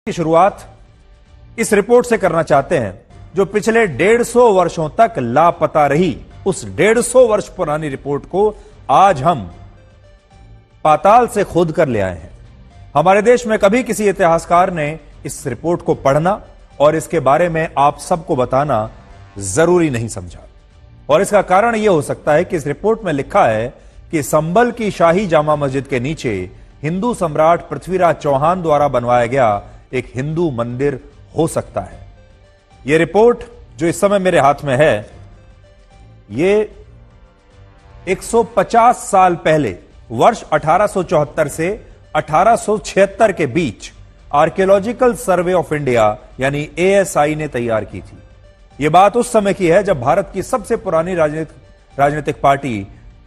की शुरुआत इस रिपोर्ट से करना चाहते हैं जो पिछले 150 वर्षों तक लापता रही। उस 150 वर्ष पुरानी रिपोर्ट को आज हम पाताल से खोद कर ले आए हैं। हमारे देश में कभी किसी इतिहासकार ने इस रिपोर्ट को पढ़ना और इसके बारे में आप सबको बताना जरूरी नहीं समझा। और इसका कारण यह हो सकता है कि इस रिपोर्ट में लिखा है कि संभल की शाही जामा मस्जिद के नीचे हिंदू सम्राट पृथ्वीराज चौहान द्वारा बनवाया गया एक हिंदू मंदिर हो सकता है। यह रिपोर्ट जो इस समय मेरे हाथ में है, यह 150 साल पहले वर्ष 1874 से 1876 के बीच आर्कियोलॉजिकल सर्वे ऑफ इंडिया यानी ASI ने तैयार की थी। यह बात उस समय की है जब भारत की सबसे पुरानी राजनीतिक पार्टी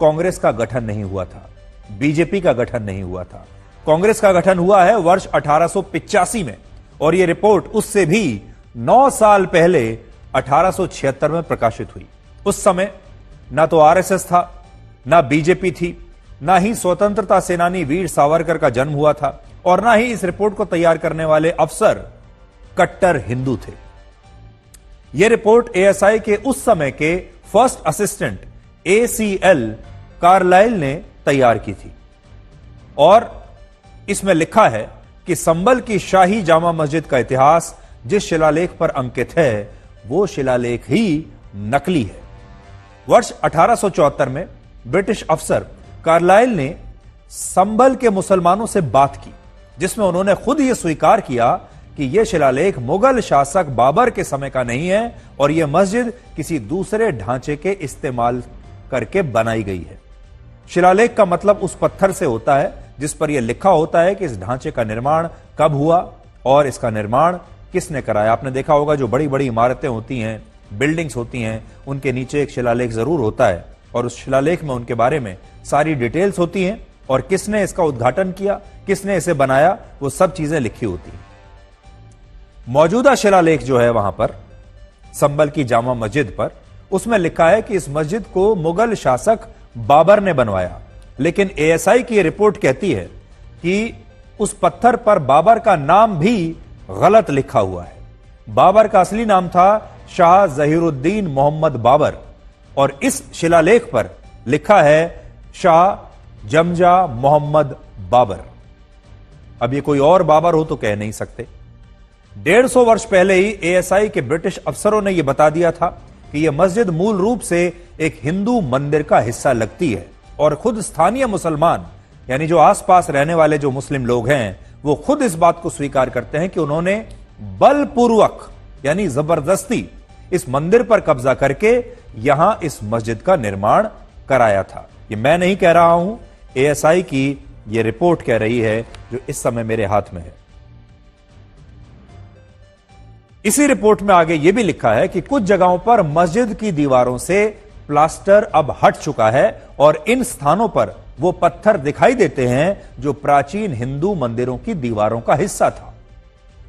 कांग्रेस का गठन नहीं हुआ था, बीजेपी का गठन नहीं हुआ था। कांग्रेस का गठन हुआ है वर्ष 1885 में और यह रिपोर्ट उससे भी 9 साल पहले 1876 में प्रकाशित हुई। उस समय ना तो RSS था, ना बीजेपी थी, ना ही स्वतंत्रता सेनानी वीर सावरकर का जन्म हुआ था और ना ही इस रिपोर्ट को तैयार करने वाले अफसर कट्टर हिंदू थे। यह रिपोर्ट ASI के उस समय के फर्स्ट असिस्टेंट ACL कार्लाइल ने तैयार की थी और इसमें लिखा है कि संभल की शाही जामा मस्जिद का इतिहास जिस शिलालेख पर अंकित है वो शिलालेख ही नकली है। वर्ष 1874 में ब्रिटिश अफसर कार्लाइल ने संभल के मुसलमानों से बात की जिसमें उन्होंने खुद यह स्वीकार किया कि यह शिलालेख मुगल शासक बाबर के समय का नहीं है और यह मस्जिद किसी दूसरे ढांचे के इस्तेमाल करके बनाई गई है। शिलालेख का मतलब उस पत्थर से होता है जिस पर यह लिखा होता है कि इस ढांचे का निर्माण कब हुआ और इसका निर्माण किसने कराया। आपने देखा होगा जो बड़ी बड़ी इमारतें होती हैं, बिल्डिंग्स होती हैं, उनके नीचे एक शिलालेख जरूर होता है और उस शिलालेख में उनके बारे में सारी डिटेल्स होती हैं और किसने इसका उद्घाटन किया, किसने इसे बनाया, वो सब चीजें लिखी होती हैं। मौजूदा शिलालेख जो है वहां पर संभल की जामा मस्जिद पर, उसमें लिखा है कि इस मस्जिद को मुगल शासक बाबर ने बनवाया, लेकिन ASI की रिपोर्ट कहती है कि उस पत्थर पर बाबर का नाम भी गलत लिखा हुआ है। बाबर का असली नाम था शाह जहीरुद्दीन मोहम्मद बाबर और इस शिलालेख पर लिखा है शाह जमजा मोहम्मद बाबर। अब ये कोई और बाबर हो तो कह नहीं सकते। 150 वर्ष पहले ही ASI के ब्रिटिश अफसरों ने यह बता दिया था कि यह मस्जिद मूल रूप से एक हिंदू मंदिर का हिस्सा लगती है और खुद स्थानीय मुसलमान यानी जो आसपास रहने वाले जो मुस्लिम लोग हैं वो खुद इस बात को स्वीकार करते हैं कि उन्होंने बलपूर्वक यानी जबरदस्ती इस मंदिर पर कब्जा करके यहां इस मस्जिद का निर्माण कराया था। ये मैं नहीं कह रहा हूं, ASI की यह रिपोर्ट कह रही है जो इस समय मेरे हाथ में है। इसी रिपोर्ट में आगे यह भी लिखा है कि कुछ जगहों पर मस्जिद की दीवारों से प्लास्टर अब हट चुका है और इन स्थानों पर वो पत्थर दिखाई देते हैं जो प्राचीन हिंदू मंदिरों की दीवारों का हिस्सा था।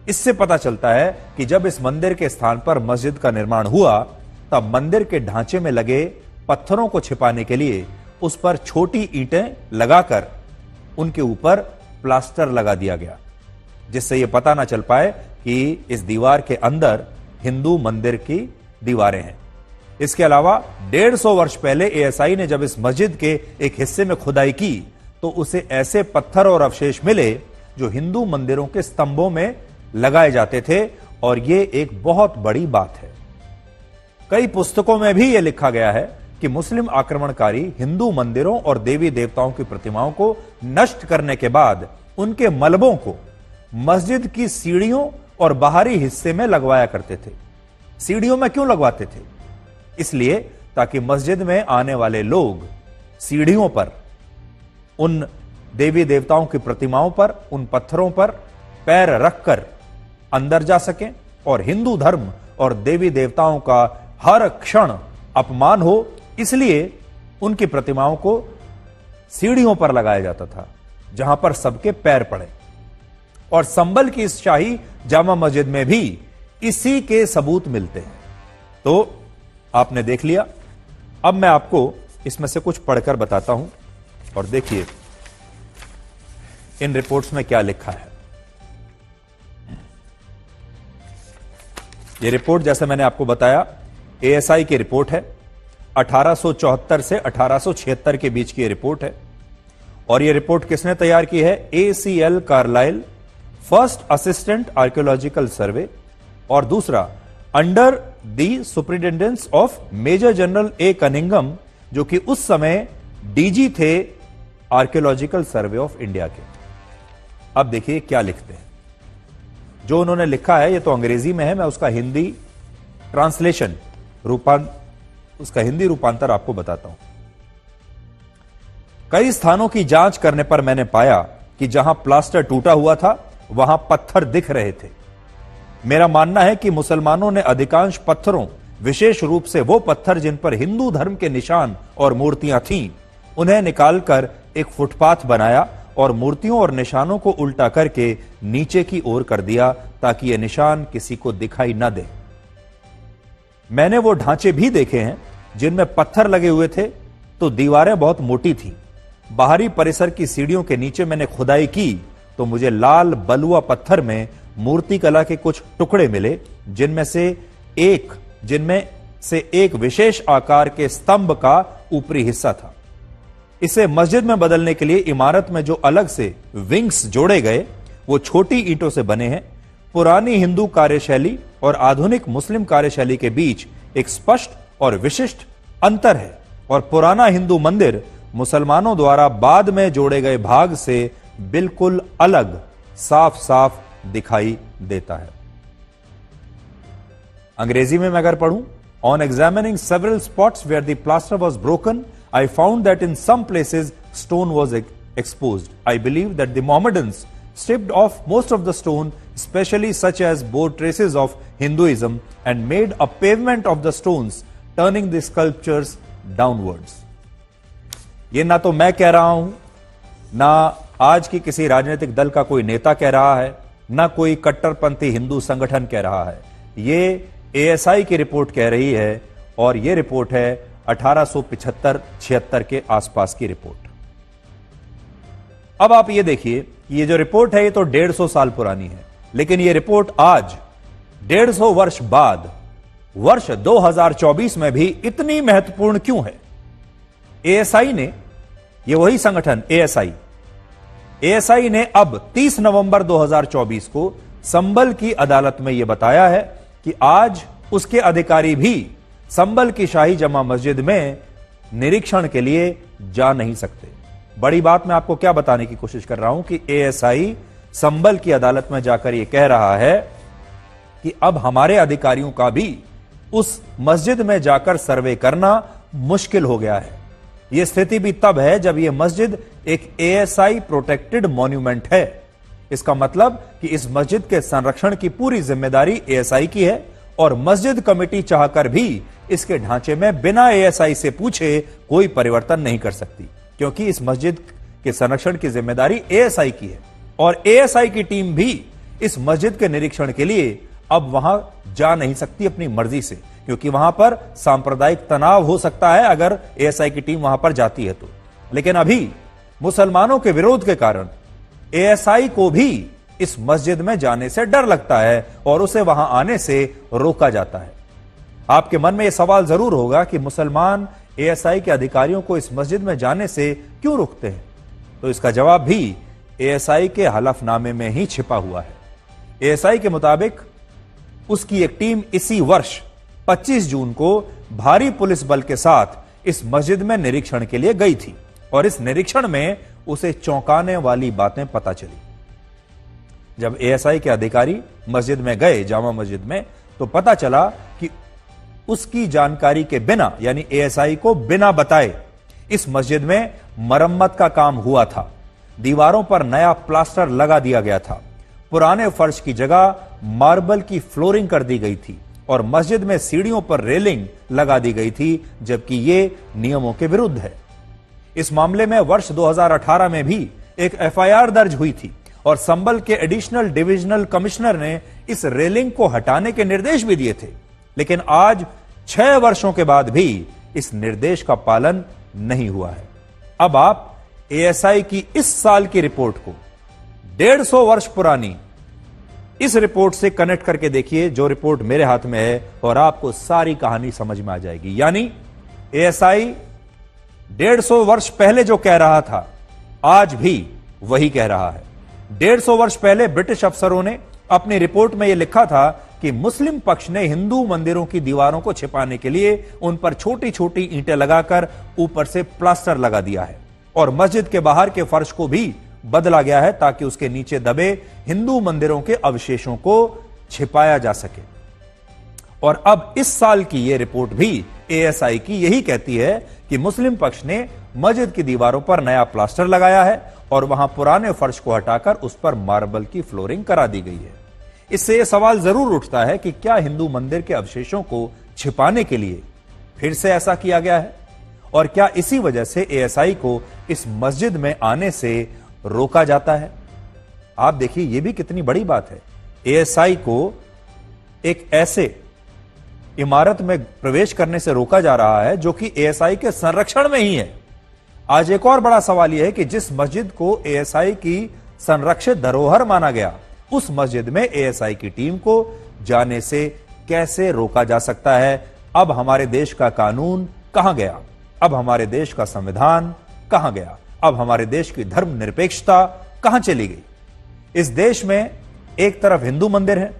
इससे पता चलता है कि जब इस मंदिर के स्थान पर मस्जिद का निर्माण हुआ तब मंदिर के ढांचे में लगे पत्थरों को छिपाने के लिए उस पर छोटी ईंटें लगाकर उनके ऊपर प्लास्टर लगा दिया गया, जिससे यह पता ना चल पाए कि इस दीवार के अंदर हिंदू मंदिर की दीवारें हैं। इसके अलावा 150 वर्ष पहले ASI ने जब इस मस्जिद के एक हिस्से में खुदाई की तो उसे ऐसे पत्थर और अवशेष मिले जो हिंदू मंदिरों के स्तंभों में लगाए जाते थे और यह एक बहुत बड़ी बात है। कई पुस्तकों में भी यह लिखा गया है कि मुस्लिम आक्रमणकारी हिंदू मंदिरों और देवी देवताओं की प्रतिमाओं को नष्ट करने के बाद उनके मलबों को मस्जिद की सीढ़ियों और बाहरी हिस्से में लगवाया करते थे। सीढ़ियों में क्यों लगवाते थे? इसलिए ताकि मस्जिद में आने वाले लोग सीढ़ियों पर उन देवी देवताओं की प्रतिमाओं पर, उन पत्थरों पर पैर रखकर अंदर जा सकें और हिंदू धर्म और देवी देवताओं का हर क्षण अपमान हो, इसलिए उनकी प्रतिमाओं को सीढ़ियों पर लगाया जाता था जहां पर सबके पैर पड़े। और संभल की इस शाही जामा मस्जिद में भी इसी के सबूत मिलते हैं। तो आपने देख लिया, अब मैं आपको इसमें से कुछ पढ़कर बताता हूं और देखिए इन रिपोर्ट्स में क्या लिखा है। ये रिपोर्ट जैसे मैंने आपको बताया एएसआई की रिपोर्ट है। 1874 से 1876 के बीच की ये रिपोर्ट है। और ये रिपोर्ट किसने तैयार की है? ACL Carlyle, first assistant archaeological survey, और दूसरा under the superintendence of major general A Cunningham, जो कि उस समय डीजी थे आर्कियोलॉजिकल सर्वे ऑफ इंडिया के। अब देखिए क्या लिखते हैं। जो उन्होंने लिखा है ये तो अंग्रेजी में है, मैं उसका हिंदी ट्रांसलेशन उसका हिंदी रूपांतर आपको बताता हूं। कई स्थानों की जांच करने पर मैंने पाया कि जहां प्लास्टर टूटा हुआ था वहां पत्थर दिख रहे थे। मेरा मानना है कि मुसलमानों ने अधिकांश पत्थरों, विशेष रूप से वो पत्थर जिन पर हिंदू धर्म के निशान और मूर्तियां थीं, उन्हें निकालकर एक फुटपाथ बनाया और मूर्तियों और निशानों को उल्टा करके नीचे की ओर कर दिया ताकि ये निशान किसी को दिखाई न दे। मैंने वो ढांचे भी देखे हैं जिनमें पत्थर लगे हुए थे तो दीवारें बहुत मोटी थीं। बाहरी परिसर की सीढ़ियों के नीचे मैंने खुदाई की तो मुझे लाल बलुआ पत्थर में मूर्ति कला के कुछ टुकड़े मिले, जिनमें से एक विशेष आकार के स्तंभ का ऊपरी हिस्सा था। इसे मस्जिद में बदलने के लिए इमारत में जो अलग से विंग्स जोड़े गए वो छोटी ईंटों से बने हैं। पुरानी हिंदू कार्यशैली और आधुनिक मुस्लिम कार्यशैली के बीच एक स्पष्ट और विशिष्ट अंतर है और पुराना हिंदू मंदिर मुसलमानों द्वारा बाद में जोड़े गए भाग से बिल्कुल अलग साफ साफ दिखाई देता है। अंग्रेजी में मैं अगर पढ़ूं, on examining several spots where the plaster was broken, I found that in some places stone was exposed. I believe that the Mohammedans stripped off most of the stone, especially such as bore traces of Hinduism, and made a pavement of the stones, turning the sculptures downwards. ये ना तो मैं कह रहा हूं, ना आज की किसी राजनीतिक दल का कोई नेता कह रहा है, ना कोई कट्टरपंथी हिंदू संगठन कह रहा है। ये ASI की रिपोर्ट कह रही है और ये रिपोर्ट है 1875-76 के आसपास की रिपोर्ट। अब आप ये देखिए, ये जो रिपोर्ट है ये तो 150 साल पुरानी है, लेकिन ये रिपोर्ट आज 150 वर्ष बाद वर्ष 2024 में भी इतनी महत्वपूर्ण क्यों है? ASI ने, ये वही संगठन ASI ने अब 30 नवंबर 2024 को संबल की अदालत में यह बताया है कि आज उसके अधिकारी भी संबल की शाही जमा मस्जिद में निरीक्षण के लिए जा नहीं सकते। बड़ी बात मैं आपको क्या बताने की कोशिश कर रहा हूं कि ASI संबल की अदालत में जाकर यह कह रहा है कि अब हमारे अधिकारियों का भी उस मस्जिद में जाकर सर्वे करना मुश्किल हो गया है। यह स्थिति भी तब है जब यह मस्जिद एक ASI प्रोटेक्टेड मॉन्यूमेंट है। इसका मतलब कि इस मस्जिद के संरक्षण की पूरी जिम्मेदारी ASI की है और मस्जिद कमेटी चाहकर भी इसके ढांचे में बिना ASI से पूछे कोई परिवर्तन नहीं कर सकती, क्योंकि इस मस्जिद के संरक्षण की जिम्मेदारी ASI की है और ASI की टीम भी इस मस्जिद के निरीक्षण के लिए अब वहां जा नहीं सकती अपनी मर्जी से, क्योंकि वहां पर सांप्रदायिक तनाव हो सकता है अगर ASI की टीम वहां पर जाती है तो। लेकिन अभी मुसलमानों के विरोध के कारण ASI को भी इस मस्जिद में जाने से डर लगता है और उसे वहां आने से रोका जाता है। आपके मन में यह सवाल जरूर होगा कि मुसलमान ASI के अधिकारियों को इस मस्जिद में जाने से क्यों रोकते हैं? तो इसका जवाब भी ASI के हलफनामे में ही छिपा हुआ है। ASI के मुताबिक उसकी एक टीम इसी वर्ष 25 जून को भारी पुलिस बल के साथ इस मस्जिद में निरीक्षण के लिए गई थी और इस निरीक्षण में उसे चौंकाने वाली बातें पता चली। जब ASI के अधिकारी मस्जिद में गए, जामा मस्जिद में, तो पता चला कि उसकी जानकारी के बिना, यानी ASI को बिना बताए इस मस्जिद में मरम्मत का काम हुआ था। दीवारों पर नया प्लास्टर लगा दिया गया था, पुराने फर्श की जगह मार्बल की फ्लोरिंग कर दी गई थी और मस्जिद में सीढ़ियों पर रेलिंग लगा दी गई थी, जबकि यह नियमों के विरुद्ध है। इस मामले में वर्ष 2018 में भी एक FIR दर्ज हुई थी और संबल के एडिशनल डिविजनल कमिश्नर ने इस रेलिंग को हटाने के निर्देश भी दिए थे, लेकिन आज 6 वर्षों के बाद भी इस निर्देश का पालन नहीं हुआ है। अब आप ASI की इस साल की रिपोर्ट को 150 वर्ष पुरानी इस रिपोर्ट से कनेक्ट करके देखिए, जो रिपोर्ट मेरे हाथ में है, और आपको सारी कहानी समझ में आ जाएगी। यानी एएसआई 150 वर्ष पहले जो कह रहा था, आज भी वही कह रहा है। 150 वर्ष पहले ब्रिटिश अफसरों ने अपनी रिपोर्ट में यह लिखा था कि मुस्लिम पक्ष ने हिंदू मंदिरों की दीवारों को छिपाने के लिए उन पर छोटी छोटी ईंटें लगाकर ऊपर से प्लास्टर लगा दिया है, और मस्जिद के बाहर के फर्श को भी बदला गया है ताकि उसके नीचे दबे हिंदू मंदिरों के अवशेषों को छिपाया जा सके। और अब इस साल की यह रिपोर्ट भी एएसआई की यही कहती है कि मुस्लिम पक्ष ने मस्जिद की दीवारों पर नया प्लास्टर लगाया है और वहां पुराने फर्श को हटाकर उस पर मार्बल की फ्लोरिंग करा दी गई है। इससे यह सवाल जरूर उठता है कि क्या हिंदू मंदिर के अवशेषों को छिपाने के लिए फिर से ऐसा किया गया है, और क्या इसी वजह से एएसआई को इस मस्जिद में आने से रोका जाता है? आप देखिए, यह भी कितनी बड़ी बात है। एएसआई को एक ऐसे इमारत में प्रवेश करने से रोका जा रहा है जो कि एएसआई के संरक्षण में ही है। आज एक और बड़ा सवाल यह है कि जिस मस्जिद को एएसआई की संरक्षित धरोहर माना गया, उस मस्जिद में एएसआई की टीम को जाने से कैसे रोका जा सकता है? अब हमारे देश का कानून कहां गया? अब हमारे देश का संविधान कहां गया? अब हमारे देश की धर्मनिरपेक्षता कहां चली गई? इस देश में एक तरफ हिंदू मंदिर हैं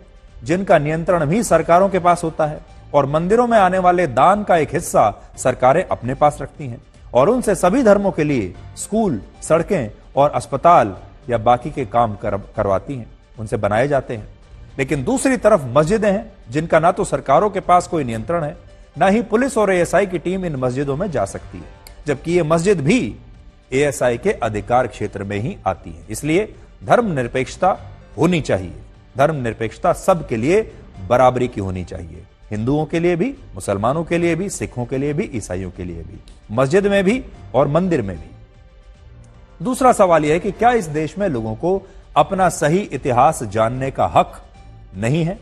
जिनका नियंत्रण भी सरकारों के पास होता है, और मंदिरों में आने वाले दान का एक हिस्सा सरकारें अपने पास रखती हैं, और उनसे सभी धर्मों के लिए स्कूल, सड़कें और अस्पताल या बाकी के काम करवाती हैं, उनसे बनाए जाते हैं। लेकिन दूसरी तरफ मस्जिदें हैं जिनका ना तो सरकारों के पास कोई नियंत्रण है, ना ही पुलिस और एएसआई की टीम इन मस्जिदों में जा सकती है, जबकि ये मस्जिद भी एएसआई के अधिकार क्षेत्र में ही आती है। इसलिए धर्मनिरपेक्षता होनी चाहिए। धर्मनिरपेक्षता सबके लिए बराबरी की होनी चाहिए, हिंदुओं के लिए भी, मुसलमानों के लिए भी, सिखों के लिए भी, ईसाइयों के लिए भी, मस्जिद में भी और मंदिर में भी। दूसरा सवाल यह है कि क्या इस देश में लोगों को अपना सही इतिहास जानने का हक नहीं है?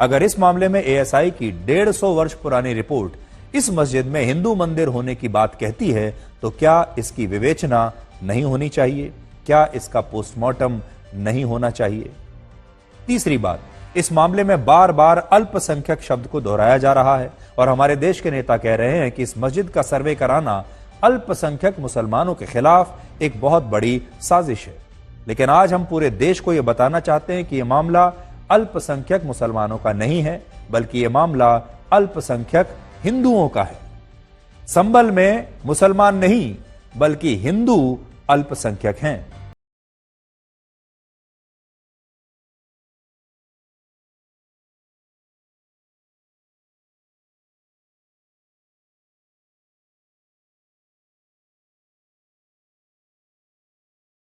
अगर इस मामले में एएसआई की 150 वर्ष पुरानी रिपोर्ट इस मस्जिद में हिंदू मंदिर होने की बात कहती है, तो क्या इसकी विवेचना नहीं होनी चाहिए? क्या इसका पोस्टमार्टम नहीं होना चाहिए? तीसरी बात, इस मामले में बार बार अल्पसंख्यक शब्द को दोहराया जा रहा है, और हमारे देश के नेता कह रहे हैं कि इस मस्जिद का सर्वे कराना अल्पसंख्यक मुसलमानों के खिलाफ एक बहुत बड़ी साजिश है। लेकिन आज हम पूरे देश को यह बताना चाहते हैं कि यह मामला अल्पसंख्यक मुसलमानों का नहीं है, बल्कि यह मामला अल्पसंख्यक हिंदुओं का है। संभल में मुसलमान नहीं, बल्कि हिंदू अल्पसंख्यक हैं।